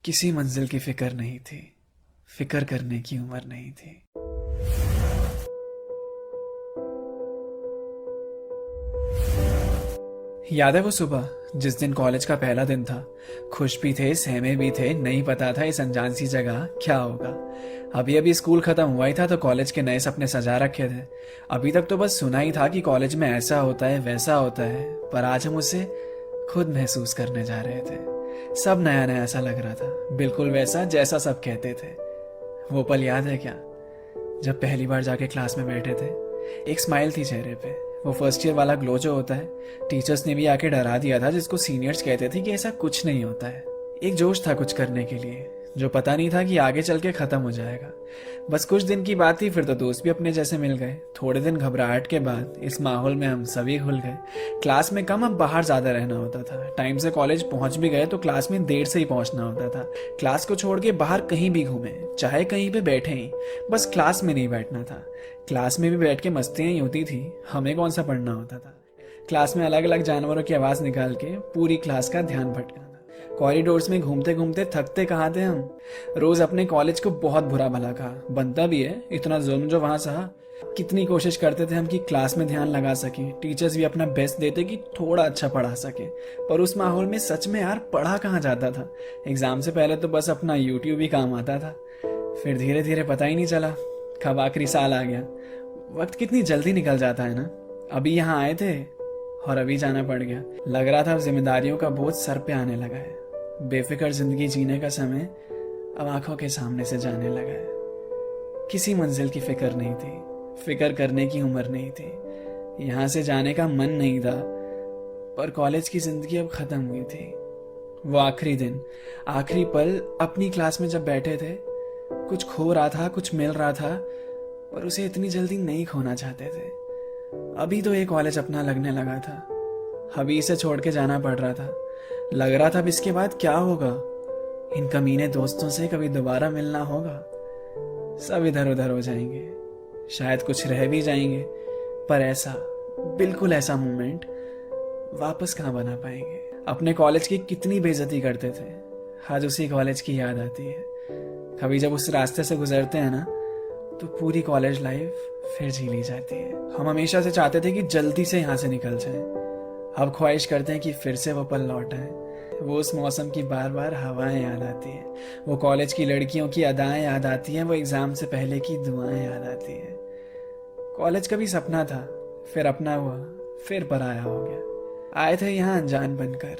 किसी मंजिल की फिक्र नहीं थी, फिक्र करने की उम्र नहीं थी। याद है वो सुबह जिस दिन कॉलेज का पहला दिन था। खुश भी थे, सहमे भी थे, नहीं पता था इस अनजान सी जगह क्या होगा। अभी अभी स्कूल खत्म हुआ ही था तो कॉलेज के नए सपने सजा रखे थे। अभी तक तो बस सुना ही था कि कॉलेज में ऐसा होता है वैसा होता है, पर आज हम उसे खुद महसूस करने जा रहे थे। सब नया नया ऐसा लग रहा था, बिल्कुल वैसा जैसा सब कहते थे। वो पल याद है क्या, जब पहली बार जाके क्लास में बैठे थे? एक स्माइल थी चेहरे पे, वो फर्स्ट ईयर वाला ग्लो जो होता है। टीचर्स ने भी आके डरा दिया था, जिसको सीनियर्स कहते थे कि ऐसा कुछ नहीं होता है। एक जोश था कुछ करने के लिए, जो पता नहीं था कि आगे चल के खत्म हो जाएगा। बस कुछ दिन की बात थी, फिर तो दोस्त भी अपने जैसे मिल गए। थोड़े दिन घबराहट के बाद इस माहौल में हम सभी घुल गए। क्लास में कम, अब बाहर ज्यादा रहना होता था। टाइम से कॉलेज पहुंच भी गए तो क्लास में देर से ही पहुंचना होता था। क्लास को छोड़ के बाहर कहीं भी घूमे, चाहे कहीं पे बैठे ही, बस क्लास में नहीं बैठना था। क्लास में भी बैठ के मस्तियां ही होती थी, हमें कौन सा पढ़ना होता था। क्लास में अलग अलग जानवरों की आवाज निकाल के पूरी क्लास का ध्यान भटकाना। कॉरिडोर्स में घूमते घूमते थकते कहाँ थे हम। रोज अपने कॉलेज को बहुत बुरा भला कहा, बनता भी है, इतना जुल्म जो वहां सहा। कितनी कोशिश करते थे हम कि क्लास में ध्यान लगा सकें, टीचर्स भी अपना बेस्ट देते कि थोड़ा अच्छा पढ़ा सके। पर उस माहौल में सच में यार पढ़ा कहाँ जाता था। एग्जाम से पहले तो बस अपना यूट्यूब ही काम आता था। फिर धीरे धीरे पता ही नहीं चला कब आखिरी साल आ गया। वक्त कितनी जल्दी निकल जाता है ना। अभी यहाँ आए थे और अभी जाना पड़ गया। लग रहा था अब जिम्मेदारियों का बोझ सर पे आने लगा है। बेफिक्र जिंदगी जीने का समय अब आंखों के सामने से जाने लगा है। किसी मंजिल की फिक्र नहीं थी, फिक्र करने की उम्र नहीं थी। यहाँ से जाने का मन नहीं था, पर कॉलेज की जिंदगी अब खत्म हुई थी। वो आखिरी दिन, आखिरी पल अपनी क्लास में जब बैठे थे, कुछ खो रहा था, कुछ मिल रहा था, पर उसे इतनी जल्दी नहीं खोना चाहते थे। अभी तो ये कॉलेज अपना लगने लगा था, अभी इसे छोड़ के जाना पड़ रहा था। लग रहा था अब इसके बाद क्या होगा, इन कमीने दोस्तों से कभी दोबारा मिलना होगा। सब इधर उधर हो जाएंगे, शायद कुछ रह भी जाएंगे, पर ऐसा, बिल्कुल ऐसा मोमेंट वापस कहाँ बना पाएंगे। अपने कॉलेज की कितनी बेइज्जती करते थे, आज उसी कॉलेज की याद आती है। कभी जब उस रास्ते से गुजरते हैं ना, तो पूरी कॉलेज लाइफ फिर जी ली जाती है। हम हमेशा से चाहते थे कि जल्दी से यहाँ से निकल जाएं। अब ख्वाहिश करते हैं कि फिर से वो पल लौट आए। वो उस मौसम की बार बार हवाएं याद आती हैं, वो कॉलेज की लड़कियों की अदाएं याद आती हैं, वो एग्जाम से पहले की दुआएं याद आती हैं। कॉलेज कभी सपना था, फिर अपना हुआ, फिर पराया हो गया। आए थे यहाँ अनजान बनकर,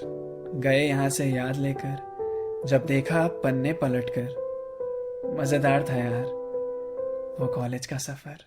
गए यहाँ से याद लेकर। जब देखा पन्ने पलट कर, मजेदार था यार वो कॉलेज का सफर।